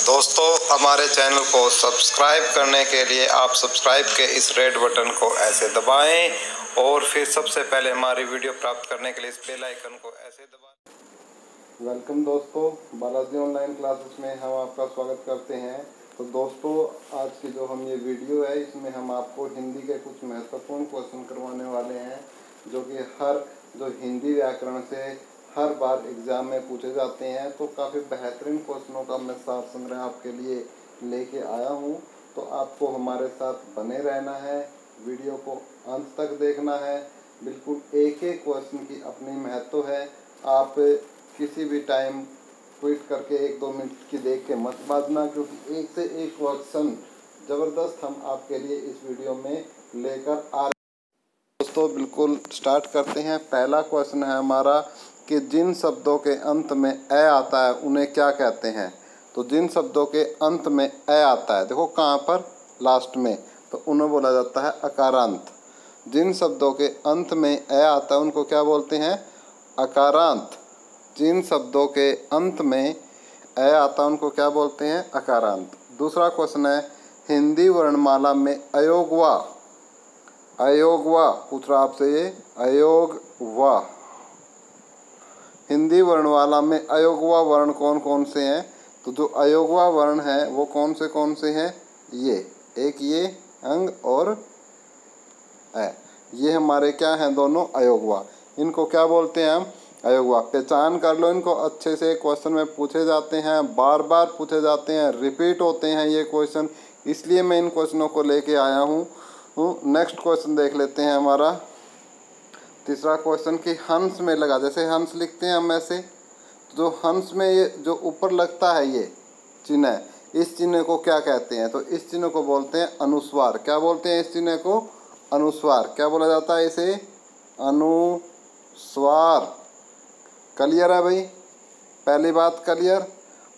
दोस्तों, हमारे चैनल को सब्सक्राइब करने के लिए आप सब्सक्राइब के इस रेड बटन को ऐसे दबाएं और फिर सबसे पहले हमारी वीडियो प्राप्त करने के लिए इस बेल आइकन को ऐसे दबाएं। वेलकम दोस्तों, बालाजी ऑनलाइन क्लासेस में हम आपका स्वागत करते हैं। तो दोस्तों, आज की जो हम ये वीडियो है इसमें हम आपको हिंदी के कुछ महत्वपूर्ण क्वेश्चन करवाने वाले हैं, जो कि जो हिंदी व्याकरण से हर बार एग्ज़ाम में पूछे जाते हैं। तो काफ़ी बेहतरीन क्वेश्चनों का मैं सार संग्रह आपके लिए लेके आया हूँ। तो आपको हमारे साथ बने रहना है, वीडियो को अंत तक देखना है। बिल्कुल एक एक क्वेश्चन की अपनी महत्व है। आप किसी भी टाइम ट्वीट करके 1-2 मिनट की देख के मत बाजना, क्योंकि एक से एक क्वेश्चन ज़बरदस्त हम आपके लिए इस वीडियो में लेकर आ रहे हैं। दोस्तों, बिल्कुल स्टार्ट करते हैं। पहला क्वेश्चन है हमारा कि जिन शब्दों के अंत में ए आता है उन्हें क्या कहते हैं। तो जिन शब्दों के अंत में ए आता है, देखो कहाँ पर, लास्ट में, तो उन्हें बोला जाता है अकारांत। जिन शब्दों के अंत में ए आता है उनको क्या बोलते हैं? अकारांत। जिन शब्दों के अंत में ए आता है उनको क्या बोलते हैं? अकारांत। दूसरा क्वेश्चन है हिंदी वर्णमाला में अयोगवा पूछ रहा आपसे ये अयोगवा। हिंदी वर्णमाला में अयोगवा वर्ण कौन कौन से हैं? तो जो अयोगवा वर्ण हैं वो कौन से हैं? ये अंग और ए, ये हमारे क्या हैं? दोनों अयोगवा। इनको क्या बोलते हैं हम? अयोगवा। पहचान कर लो इनको अच्छे से। क्वेश्चन में पूछे जाते हैं, बार बार पूछे जाते हैं, रिपीट होते हैं ये क्वेश्चन, इसलिए मैं इन क्वेश्चनों को लेके आया हूँ। नेक्स्ट क्वेश्चन देख लेते हैं हमारा तीसरा क्वेश्चन कि हंस में लगा, जैसे हंस लिखते हैं हम ऐसे, जो हंस में ये जो ऊपर लगता है ये चिन्ह, इस चिन्ह को क्या कहते हैं? तो इस चिन्ह को बोलते हैं अनुस्वार। क्या बोलते हैं इस चिन्ह को? अनुस्वार। क्या बोला जाता है इसे? अनुस्वार। क्लियर है भाई? पहली बात क्लियर।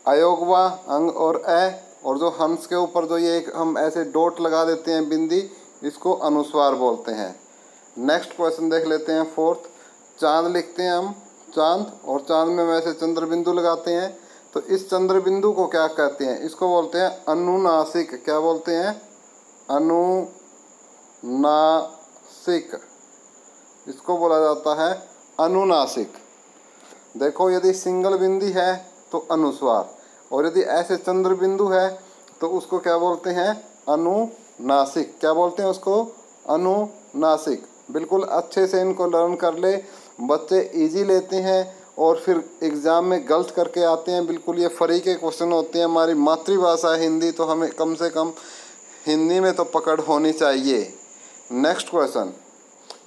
अयोगवा, अंग और ए, और जो हंस के ऊपर जो ये हम ऐसे डॉट लगा देते हैं, बिंदी, इसको अनुस्वार बोलते हैं। नेक्स्ट क्वेश्चन देख लेते हैं फोर्थ। चांद लिखते हैं हम, चांद, और चांद में वैसे चंद्र बिंदु लगाते हैं, तो इस चंद्र बिंदु को क्या कहते हैं? इसको बोलते हैं अनुनासिक। क्या बोलते हैं? अनुनासिक। इसको बोला जाता है अनुनासिक। देखो, यदि सिंगल बिंदी है तो अनुस्वार, और यदि ऐसे चंद्र बिंदु है तो उसको क्या बोलते हैं? अनुनासिक। क्या बोलते हैं उसको? अनुनासिक। बिल्कुल अच्छे से इनको लर्न कर ले। बच्चे इजी लेते हैं और फिर एग्ज़ाम में गलत करके आते हैं। बिल्कुल ये फ्री के क्वेश्चन होते हैं। हमारी मातृभाषा है हिंदी, तो हमें कम से कम हिंदी में तो पकड़ होनी चाहिए। नेक्स्ट क्वेश्चन,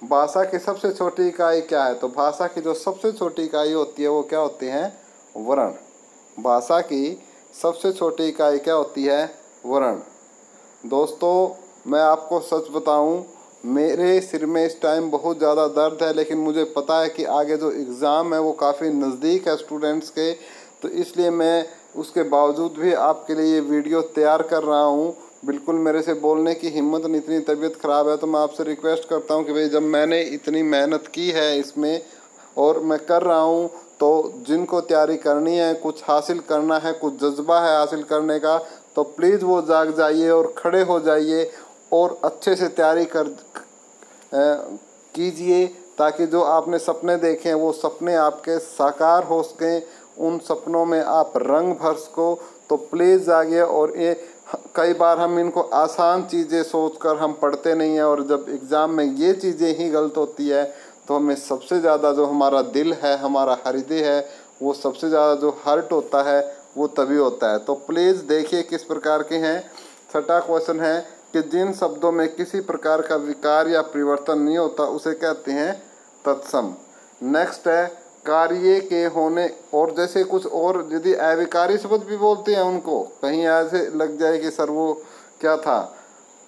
भाषा की सबसे छोटी इकाई क्या है? तो भाषा की जो सबसे छोटी इकाई होती है वो क्या होती है? वर्ण। भाषा की सबसे छोटी इकाई क्या होती है? वर्ण। दोस्तों, मैं आपको सच बताऊं, मेरे सिर में इस टाइम बहुत ज़्यादा दर्द है, लेकिन मुझे पता है कि आगे जो एग्ज़ाम है वो काफ़ी नज़दीक है स्टूडेंट्स के, तो इसलिए मैं उसके बावजूद भी आपके लिए ये वीडियो तैयार कर रहा हूँ। बिल्कुल मेरे से बोलने की हिम्मत नहीं, इतनी तबीयत ख़राब है। तो मैं आपसे रिक्वेस्ट करता हूँ कि भाई, जब मैंने इतनी मेहनत की है इसमें और मैं कर रहा हूँ, तो जिनको तैयारी करनी है, कुछ हासिल करना है, कुछ जज्बा है हासिल करने का, तो प्लीज़ वो जाग जाइए और खड़े हो जाइए और अच्छे से तैयारी कीजिए, ताकि जो आपने सपने देखे हैं वो सपने आपके साकार हो सकें, उन सपनों में आप रंग भर सको। तो प्लीज़ जागिए। और ये कई बार हम इनको आसान चीज़ें सोचकर हम पढ़ते नहीं हैं, और जब एग्ज़ाम में ये चीज़ें ही गलत होती है तो हमें सबसे ज़्यादा जो हमारा दिल है, हमारा हृदय है, वो सबसे ज़्यादा जो हर्ट होता है वो तभी होता है। तो प्लीज़ देखिए किस प्रकार के हैं। छठा क्वेश्चन है कि जिन शब्दों में किसी प्रकार का विकार या परिवर्तन नहीं होता उसे कहते हैं तत्सम। नेक्स्ट है कार्य के होने, और जैसे कुछ और यदि अविकारी शब्द भी बोलते हैं उनको, कहीं ऐसे लग जाए कि सर वो क्या था,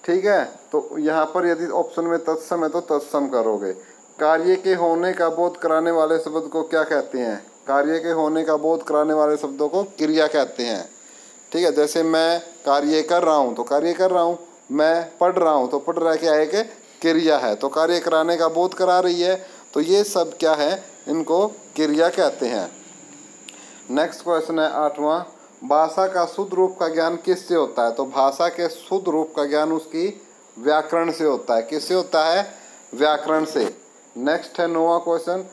ठीक है, तो यहाँ पर यदि ऑप्शन में तत्सम है तो तत्सम करोगे। कार्य के होने का बोध कराने वाले शब्द को क्या कहते हैं? कार्य के होने का बोध कराने वाले शब्दों को क्रिया कहते हैं। ठीक है, जैसे मैं कार्य कर रहा हूँ तो कार्य कर रहा हूँ, मैं पढ़ रहा हूँ तो पढ़ रहा क्या है? कि क्रिया है, तो कार्य कराने का बोध करा रही है, तो ये सब क्या है? इनको क्रिया कहते हैं। नेक्स्ट क्वेश्चन है 8वां, भाषा का शुद्ध रूप का ज्ञान किससे होता है? तो भाषा के शुद्ध रूप का ज्ञान उसकी व्याकरण से होता है। किससे होता है? व्याकरण से। नेक्स्ट है 9वां क्वेश्चन,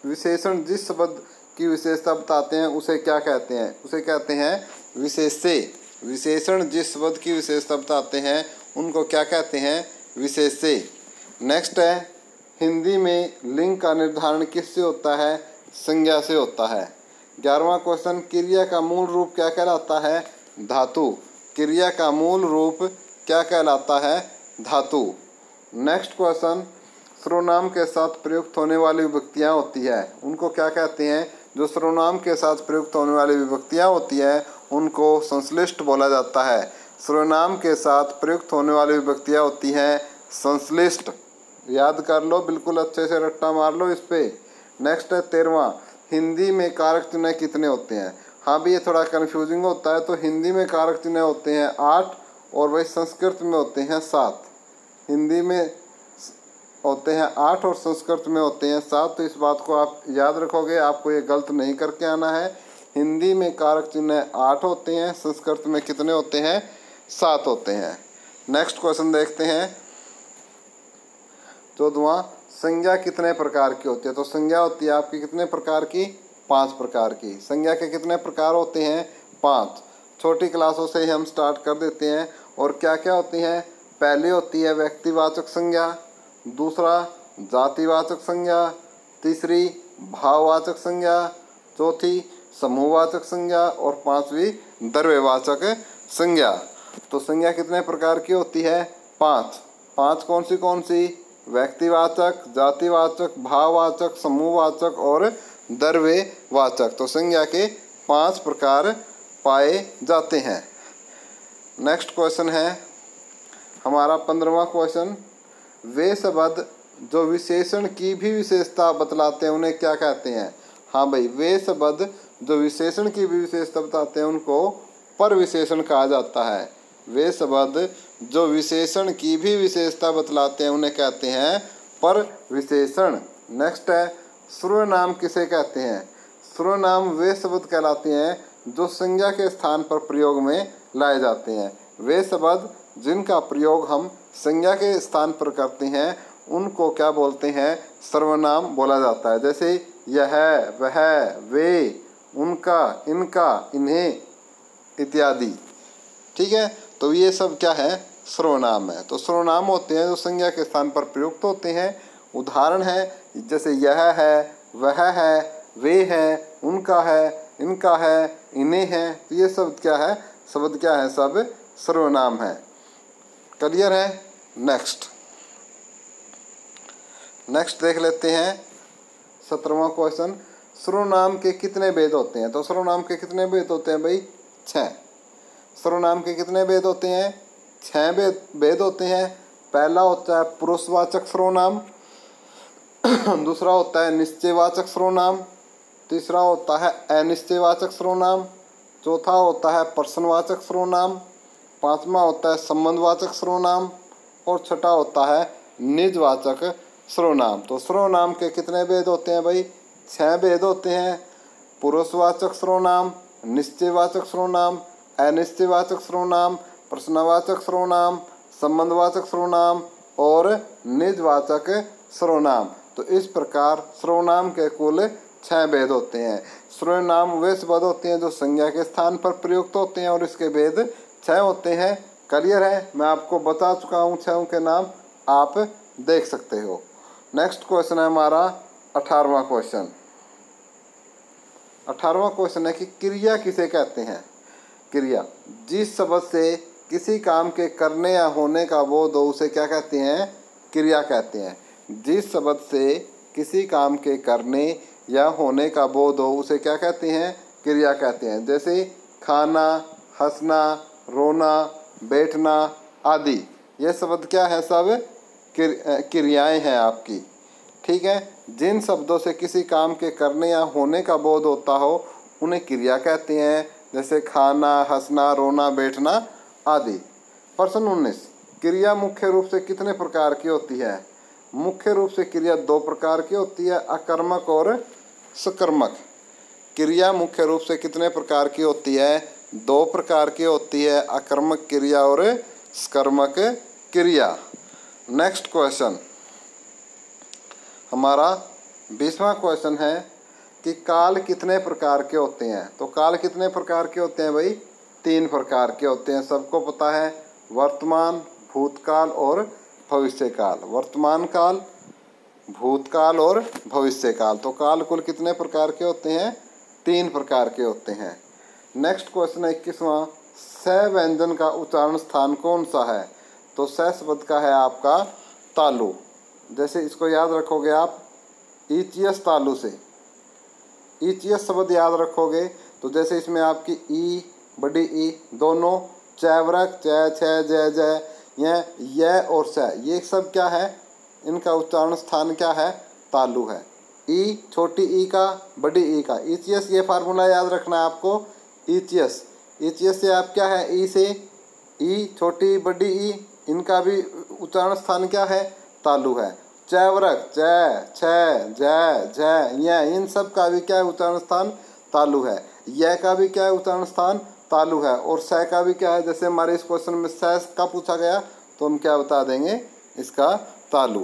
विशेषण जिस शब्द की विशेषता बताते हैं उसे क्या कहते हैं? उसे कहते हैं विशेष्य। विशेषण जिस शब्द की विशेषता बताते हैं उनको क्या कहते हैं? विशेष्य। नेक्स्ट है, हिंदी में लिंग का निर्धारण किससे होता है? संज्ञा से होता है। 11वां क्वेश्चन, क्रिया का मूल रूप क्या कहलाता है? धातु। क्रिया का मूल रूप क्या कहलाता है? धातु। नेक्स्ट क्वेश्चन, सर्वनाम के साथ प्रयुक्त होने वाली विभक्तियाँ होती है उनको क्या कहते हैं? जो सर्वनाम के साथ प्रयुक्त होने वाली विभक्तियाँ होती है उनको संश्लिष्ट बोला जाता है। सर्वनाम के साथ प्रयुक्त होने वाली विभक्तियाँ होती हैं संश्लिष्ट। याद कर लो, बिल्कुल अच्छे से रट्टा मार लो इस पे। नेक्स्ट है 13वां, हिंदी में कारक चिन्ह कितने होते हैं? हाँ भी ये थोड़ा कन्फ्यूजिंग होता है। तो हिंदी में कारक चिन्ह होते हैं 8 और वही संस्कृत में होते हैं 7। हिंदी में होते हैं 8 और संस्कृत में होते हैं 7। तो इस बात को आप याद रखोगे, आपको ये गलत नहीं करके आना है। हिंदी में कारक चिन्ह 8 होते हैं, संस्कृत में कितने होते हैं? 7 होते हैं। नेक्स्ट क्वेश्चन देखते हैं 14वां, संज्ञा कितने प्रकार की होती है? तो संज्ञा होती है आपकी कितने प्रकार की? 5 प्रकार की। संज्ञा के कितने प्रकार होते हैं? 5। छोटी क्लासों से ही हम स्टार्ट कर देते हैं। और क्या क्या होती हैं? पहली होती है व्यक्तिवाचक संज्ञा, दूसरा जातिवाचक संज्ञा, तीसरी भाववाचक संज्ञा, चौथी समूहवाचक संज्ञा और 5वीं द्रव्यवाचक संज्ञा। तो संज्ञा कितने प्रकार की होती है? 5। 5 कौन सी? व्यक्तिवाचक, जातिवाचक, भाववाचक, समूहवाचक और द्रव्यवाचक। तो संज्ञा के 5 प्रकार पाए जाते हैं। नेक्स्ट क्वेश्चन है हमारा 15वां क्वेश्चन, वे शब्द जो विशेषण की भी विशेषता बतलाते हैं उन्हें क्या कहते हैं? हाँ भाई, वे शब्द जो विशेषण की भी विशेषता बताते हैं उनको परविशेषण कहा जाता है। वे शब्द जो विशेषण की भी विशेषता बतलाते हैं उन्हें कहते हैं परविशेषण। नेक्स्ट है, सर्वनाम किसे कहते हैं? सर्वनाम वे शब्द कहलाते हैं जो संज्ञा के स्थान पर प्रयोग में लाए जाते हैं। वे शब्द जिनका प्रयोग हम संज्ञा के स्थान पर करते हैं उनको क्या बोलते हैं? सर्वनाम बोला जाता है। जैसे यह, वह, वे, उनका, इनका, इन्हें इत्यादि। ठीक है, तो ये सब क्या है? सर्वनाम है। तो सर्वनाम होते हैं जो संज्ञा के स्थान पर प्रयुक्त होते हैं। उदाहरण है जैसे यह है, वह है, वे है, उनका है, इनका है, इन्हें है। तो ये सब क्या है? शब्द क्या है? सब सर्वनाम है। क्लियर है? नेक्स्ट देख लेते हैं 17वां क्वेश्चन, सर्वनाम के कितने भेद होते हैं? तो सर्वनाम के कितने भेद होते हैं भाई? 6। सर्वनाम के कितने भेद होते हैं? 6 भेद होते हैं। पहला होता है पुरुषवाचक सर्वनाम, दूसरा होता है निश्चयवाचक सर्वनाम, तीसरा होता है अनिश्चयवाचक सर्वनाम, चौथा होता है प्रश्नवाचक सर्वनाम, 5वां होता है संबंधवाचक सर्वनाम और छठा होता है निजवाचक सर्वनाम। तो सर्वनाम के कितने भेद होते हैं भाई? 6 भेद होते हैं। पुरुषवाचक सर्वनाम, निश्चयवाचक सर्वनाम, अनिश्चयवाचक सर्वनाम, प्रश्नवाचक सर्वनाम, संबंधवाचक सर्वनाम और निजवाचक सर्वनाम। तो इस प्रकार सर्वनाम के कुल 6 भेद होते हैं। सर्वनाम वे शब्द होते हैं जो संज्ञा के स्थान पर प्रयुक्त होते हैं और इसके भेद 6 होते हैं। क्लियर है? मैं आपको बता चुका हूँ 6 के नाम, आप देख सकते हो। नेक्स्ट क्वेश्चन है हमारा 18वां क्वेश्चन। 18वां क्वेश्चन है कि क्रिया किसे कहते हैं? क्रिया जिस शब्द से किसी काम के करने या होने का बोध हो उसे क्या कहते हैं? क्रिया कहते हैं। जिस शब्द से किसी काम के करने या होने का बोध हो उसे क्या कहते हैं? क्रिया कहते हैं। जैसे खाना, हंसना, रोना, बैठना आदि, ये शब्द क्या है? सब क्रियाएं हैं आपकी। ठीक है, जिन शब्दों से किसी काम के करने या होने का बोध होता हो उन्हें क्रिया कहते हैं। जैसे खाना, हंसना, रोना, बैठना आदि। प्रश्न 19, क्रिया मुख्य रूप से कितने प्रकार की होती है? मुख्य रूप से क्रिया 2 प्रकार की होती है, अकर्मक और सकर्मक। क्रिया मुख्य रूप से कितने प्रकार की होती है? 2 प्रकार की होती है, अकर्मक क्रिया और सकर्मक क्रिया। नेक्स्ट क्वेश्चन हमारा 20वां क्वेश्चन है कि काल कितने प्रकार के होते हैं? तो काल कितने प्रकार के होते हैं भाई? 3 प्रकार के होते हैं, सबको पता है, वर्तमान, भूतकाल और भविष्यकाल। वर्तमान काल, भूतकाल और भविष्यकाल। तो काल कुल कितने प्रकार के होते हैं? 3 प्रकार के होते हैं। नेक्स्ट क्वेश्चन है 21वां, स व्यंजन का उच्चारण स्थान कौन सा है? तो स शब्द का है आपका तालु। जैसे इसको याद रखोगे आप ईचियस तालु से, ईचियस शब्द याद रखोगे तो जैसे इसमें आपकी ई, बड़ी ई दोनों, चैवरक, च, छ, ज, ज, य और स, ये सब क्या है? इनका उच्चारण स्थान क्या है? तालु है। ई, छोटी ई का, बड़ी ई का, ईचियस, ये फार्मूला याद रखना है आपको। ईचियस, ईचियस से आप क्या है? ई से, ई, छोटी बड़ी ई, इनका भी उच्चारण स्थान क्या है? तालु है। चैवरक, च, छ, ज, झ, य, इन सब का भी क्या है? उच्चारण स्थान तालु है। य का भी क्या है? उच्चारण स्थान तालु है। और स का भी क्या है? जैसे हमारे इस क्वेश्चन में स का पूछा गया तो हम क्या बता देंगे? इसका तालु।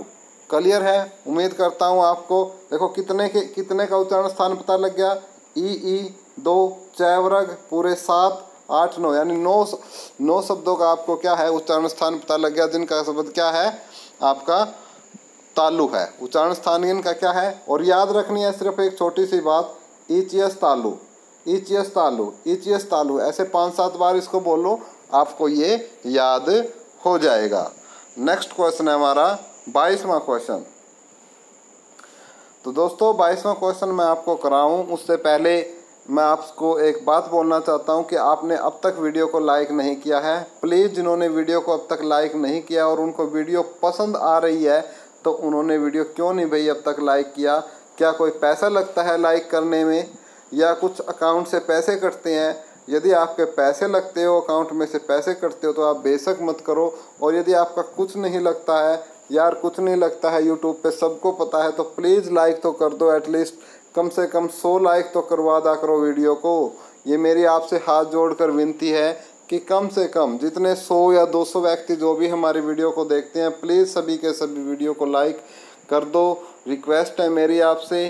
क्लियर है? उम्मीद करता हूँ आपको। देखो कितने का उच्चारण स्थान पता लग गया? ई 2, चैवरक पूरे 7, 8, 9, यानी 9 शब्दों का आपको क्या है? उच्चारण स्थान पता लग गया, जिनका शब्द क्या है? आपका तालु है। उच्चारण स्थान इनका क्या है? और याद रखनी है सिर्फ एक छोटी सी बात, ईचियस तालु, ईचियस तालु, ईचियस तालु, ऐसे 5-7 बार इसको बोलो, आपको ये याद हो जाएगा। नेक्स्ट क्वेश्चन है हमारा 22वां क्वेश्चन। तो दोस्तों 22वां क्वेश्चन मैं आपको कराऊं उससे पहले मैं आपको एक बात बोलना चाहता हूं कि आपने अब तक वीडियो को लाइक नहीं किया है। प्लीज़ जिन्होंने वीडियो को अब तक लाइक नहीं किया और उनको वीडियो पसंद आ रही है तो उन्होंने वीडियो क्यों नहीं भाई अब तक लाइक किया? क्या कोई पैसा लगता है लाइक करने में, या कुछ अकाउंट से पैसे कटते हैं? यदि आपके पैसे लगते हो, अकाउंट में से पैसे कटते हो तो आप बेशक मत करो। और यदि आपका कुछ नहीं लगता है, यार कुछ नहीं लगता है, यूट्यूब पे सबको पता है, तो प्लीज़ लाइक तो कर दो, एटलीस्ट कम से कम 100 लाइक तो करवा दा करो वीडियो को। ये मेरी आपसे हाथ जोड़कर विनती है कि कम से कम जितने 100 या 200 व्यक्ति जो भी हमारी वीडियो को देखते हैं, प्लीज़ सभी के सभी वीडियो को लाइक कर दो। रिक्वेस्ट है मेरी आपसे,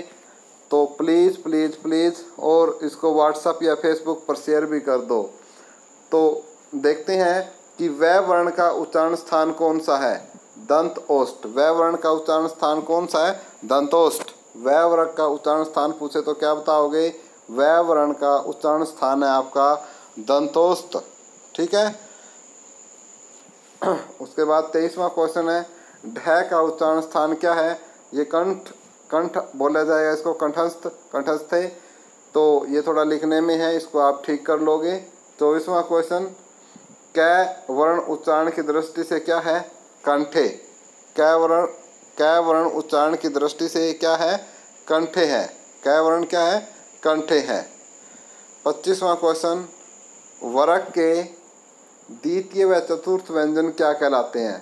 तो प्लीज़ प्लीज़ प्लीज़, और इसको व्हाट्सएप या फेसबुक पर शेयर भी कर दो। तो देखते हैं कि व वर्ण का उच्चारण स्थान कौन सा है? दंत ओष्ठ। व वर्ण का उच्चारण स्थान कौन सा है? दंतोष्ठ। व वर्ण का उच्चारण स्थान पूछे तो क्या बताओगे? व वर्ण का उच्चारण स्थान है आपका दंतोष्ठ। ठीक है। उसके बाद 23वां क्वेश्चन है, ढ का उच्चारण स्थान क्या है? ये कंठ बोला जाएगा, इसको कंठस्थ है, तो ये थोड़ा लिखने में है, इसको आप ठीक कर लोगे। 24वां क्वेश्चन, क वर्ण उच्चारण की दृष्टि से क्या है? कंठे। क वर्ण उच्चारण की दृष्टि से क्या है? कंठे है। क वर्ण क्या है? कंठे है। 25वां क्वेश्चन, वर्ग के द्वितीय व चतुर्थ व्यंजन क्या कहलाते हैं?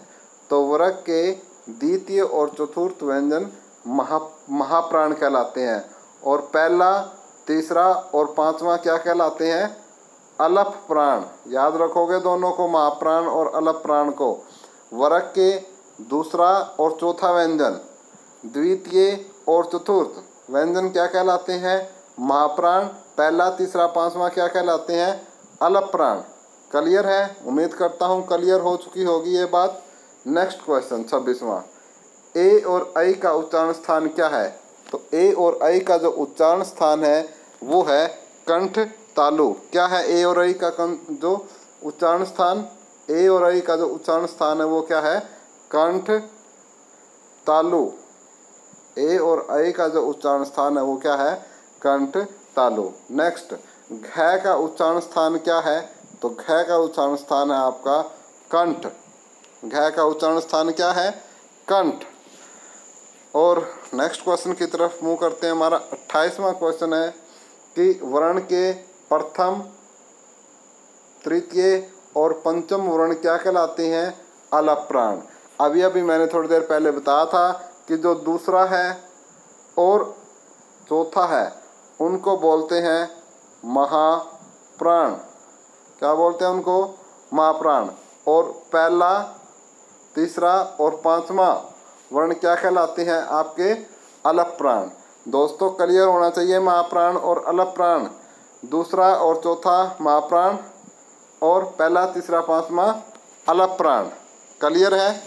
तो वर्ग के द्वितीय और चतुर्थ व्यंजन महाप्राण कहलाते हैं। और पहला, तीसरा और 5वां क्या कहलाते हैं? अलप प्राण। याद रखोगे दोनों को, महाप्राण और अलप प्राण को। वर्ग के दूसरा और चौथा व्यंजन, द्वितीय और चतुर्थ व्यंजन क्या कहलाते हैं? महाप्राण। पहला, तीसरा, 5वां क्या कहलाते हैं? अलप प्राण। क्लियर है? उम्मीद करता हूँ क्लियर हो चुकी होगी ये बात। नेक्स्ट क्वेश्चन 26वां, ए और ऐ का उच्चारण स्थान क्या है? तो ए और ऐ का जो उच्चारण स्थान है वो है कंठ तालु। क्या है ए और ऐ का जो उच्चारण स्थान? ए और ऐ का जो उच्चारण स्थान है वो क्या है? कंठ तालु। ए और ऐ का जो उच्चारण स्थान है वो क्या है? कंठ तालु। नेक्स्ट, घ का उच्चारण स्थान क्या है? तो घ का उच्चारण स्थान है आपका कंठ। घ का उच्चारण स्थान क्या है? कंठ। और नेक्स्ट क्वेश्चन की तरफ मूव करते हैं। हमारा 28वां क्वेश्चन है कि वर्ण के प्रथम, तृतीय और पंचम वर्ण क्या कहलाते हैं? अलप प्राण। अभी मैंने थोड़ी देर पहले बताया था कि जो दूसरा है और चौथा है उनको बोलते हैं महाप्राण। क्या बोलते हैं उनको? महाप्राण। और पहला, तीसरा और पांचवा वर्ण क्या कहलाते हैं आपके? अलप प्राण। दोस्तों क्लियर होना चाहिए, महाप्राण और अलप प्राण, दूसरा और चौथा महाप्राण और पहला, तीसरा, पांचवा अलप प्राण। क्लियर है?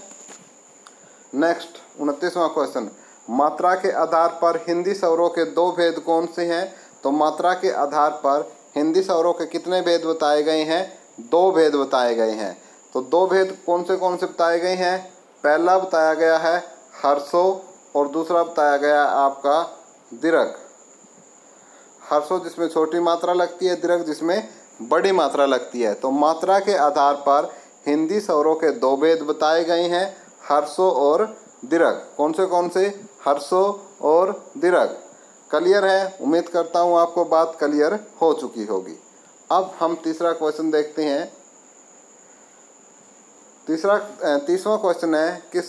नेक्स्ट 29वां क्वेश्चन, मात्रा के आधार पर हिंदी स्वरों के दो भेद कौन से हैं? तो मात्रा के आधार पर हिंदी स्वरों के कितने भेद बताए गए हैं? दो भेद बताए गए हैं। तो दो भेद कौन से बताए गए हैं? पहला बताया गया है हर्षो और दूसरा बताया गया है आपका दीर्घ। हर्षो जिसमें छोटी मात्रा लगती है, दीर्घ जिसमें बड़ी मात्रा लगती है। तो मात्रा के आधार पर हिंदी स्वरों के दो भेद बताए गए हैं, हर्षो और दीर्घ। कौन से? हर्षो और दीर्घ। क्लियर है? उम्मीद करता हूँ आपको बात क्लियर हो चुकी होगी। अब हम तीसरा क्वेश्चन देखते हैं। 30वां क्वेश्चन है कि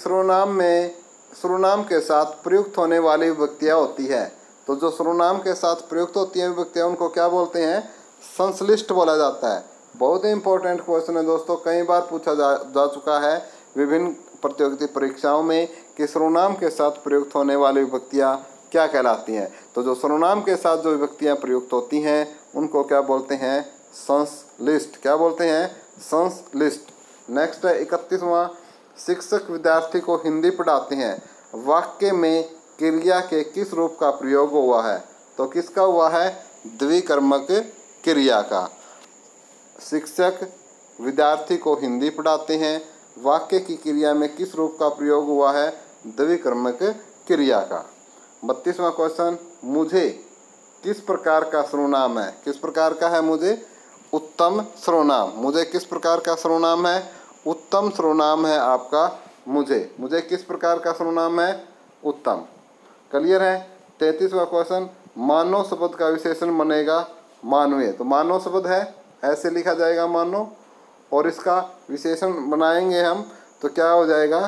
सर्वनाम के साथ प्रयुक्त होने वाली विभक्तियाँ होती है। तो जो सर्वनाम के साथ प्रयुक्त होती हैं विभक्तियाँ, उनको क्या बोलते हैं? संश्लिष्ट बोला जाता है। बहुत ही इंपॉर्टेंट क्वेश्चन है दोस्तों, कई बार पूछा जा चुका है विभिन्न प्रतियोगिता परीक्षाओं में कि सर्वनाम के साथ प्रयुक्त होने वाली विभक्तियाँ क्या कहलाती हैं। तो जो सर्वनाम के साथ जो विभक्तियाँ प्रयुक्त होती हैं उनको क्या बोलते हैं? संश्लिष्ट। क्या बोलते हैं? संश्लिष्ट। नेक्स्ट है 31वां, शिक्षक विद्यार्थी को हिंदी पढ़ाते हैं, वाक्य में क्रिया के किस रूप का प्रयोग हुआ है? तो किसका हुआ है? द्विकर्मक क्रिया का। शिक्षक विद्यार्थी को हिंदी पढ़ाते हैं, वाक्य की क्रिया में किस रूप का प्रयोग हुआ है? द्विकर्मक क्रिया का। 32वां क्वेश्चन, मुझे किस प्रकार का सर्वनाम है? किस प्रकार का है मुझे? उत्तम सर्वनाम। मुझे किस प्रकार का सर्वनाम है? उत्तम सर्वनाम है आपका मुझे। मुझे किस प्रकार का सर्वनाम है? उत्तम। क्लियर है? 33वां क्वेश्चन, मानव शब्द का विशेषण बनेगा मानवीय। तो मानव शब्द है, ऐसे लिखा जाएगा मानव, और इसका विशेषण बनाएंगे हम तो क्या हो जाएगा?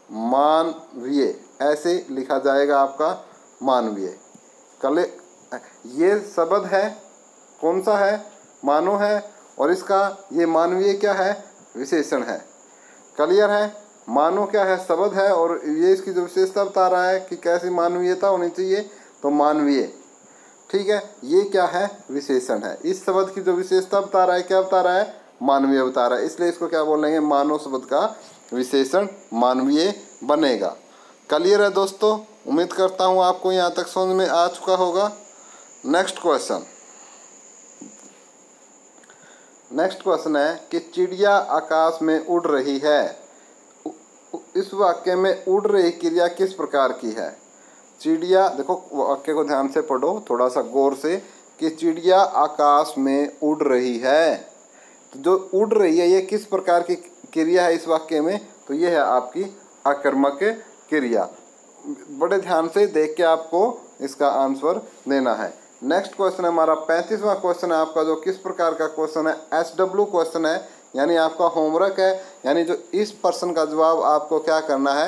मानवीय। ऐसे लिखा जाएगा आपका मानवीय। ये शब्द है, कौन सा है? मानव है, और इसका ये मानवीय क्या है? विशेषण है। क्लियर है? मानव क्या है? शब्द है, और ये इसकी जो विशेषता बता रहा है कि कैसी मानवीयता होनी चाहिए, तो मानवीय। ठीक है, ये क्या है? विशेषण है। इस शब्द की जो विशेषता बता रहा है, क्या बता रहा है? मानवीय बता रहा है। इसलिए इसको क्या बोलेंगे? मानव शब्द का विशेषण मानवीय बनेगा। क्लियर है दोस्तों? उम्मीद करता हूँ आपको यहाँ तक समझ में आ चुका होगा। नेक्स्ट क्वेश्चन है कि चिड़िया आकाश में उड़ रही है। इस वाक्य में उड़ रही क्रिया किस प्रकार की है? चिड़िया, देखो वाक्य को ध्यान से पढ़ो थोड़ा सा गौर से, कि चिड़िया आकाश में उड़ रही है। तो जो उड़ रही है ये किस प्रकार की क्रिया है इस वाक्य में? तो ये है आपकी आक्रामक क्रिया। बड़े ध्यान से देख के आपको इसका आंसर देना है। नेक्स्ट क्वेश्चन है हमारा 35वां क्वेश्चन है आपका, जो किस प्रकार का क्वेश्चन है? SW क्वेश्चन है, यानी आपका होमवर्क है। यानी जो इस प्रश्न का जवाब आपको क्या करना है?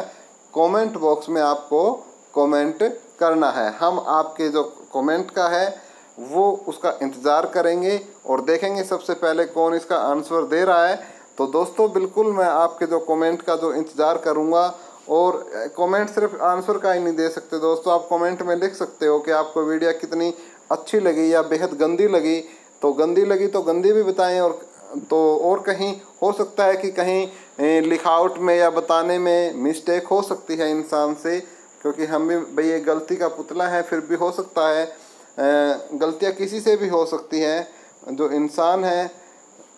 कमेंट बॉक्स में आपको कमेंट करना है। हम आपके जो कमेंट का है वो उसका इंतज़ार करेंगे और देखेंगे सबसे पहले कौन इसका आंसर दे रहा है। तो दोस्तों बिल्कुल मैं आपके जो कमेंट का जो इंतज़ार करूँगा, और कमेंट सिर्फ आंसर का ही नहीं दे सकते दोस्तों, आप कमेंट में लिख सकते हो कि आपको वीडियो कितनी अच्छी लगी या बेहद गंदी लगी। तो गंदी लगी तो गंदी भी बताएं, और कहीं हो सकता है कि कहीं लिखावट में या बताने में मिस्टेक हो सकती है इंसान से, क्योंकि हम भी भाई ये गलती का पुतला है, फिर भी हो सकता है गलतियाँ किसी से भी हो सकती हैं। जो इंसान है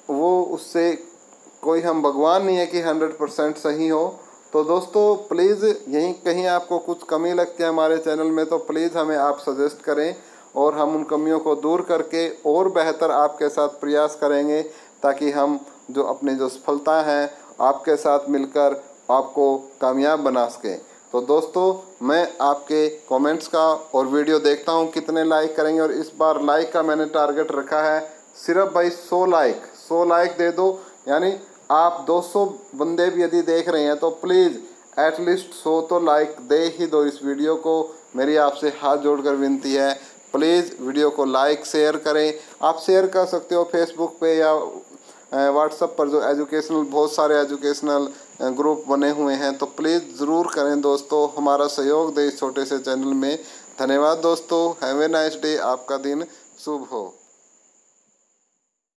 वो, उससे कोई हम भगवान नहीं है कि 100% सही हो। तो दोस्तों प्लीज़ यहीं कहीं आपको कुछ कमी लगती है हमारे चैनल में, तो प्लीज़ हमें आप सजेस्ट करें और हम उन कमियों को दूर करके और बेहतर आपके साथ प्रयास करेंगे, ताकि हम जो अपनी जो सफलता है आपके साथ मिलकर आपको कामयाब बना सकें। तो दोस्तों मैं आपके कमेंट्स का और वीडियो देखता हूं कितने लाइक करेंगे, और इस बार लाइक का मैंने टारगेट रखा है सिर्फ भाई 100 लाइक दे दो। यानी आप 200 बंदे भी यदि देख रहे हैं तो प्लीज़ एटलीस्ट 100 तो लाइक दे ही दो इस वीडियो को। मेरी आपसे हाथ जोड़कर विनती है, प्लीज़ वीडियो को लाइक शेयर करें। आप शेयर कर सकते हो फेसबुक पे या व्हाट्सएप पर, जो एजुकेशनल बहुत सारे एजुकेशनल ग्रुप बने हुए हैं, तो प्लीज़ ज़रूर करें दोस्तों, हमारा सहयोग दें इस छोटे से चैनल में। धन्यवाद दोस्तों, हैव ए नाइस डे, आपका दिन शुभ हो।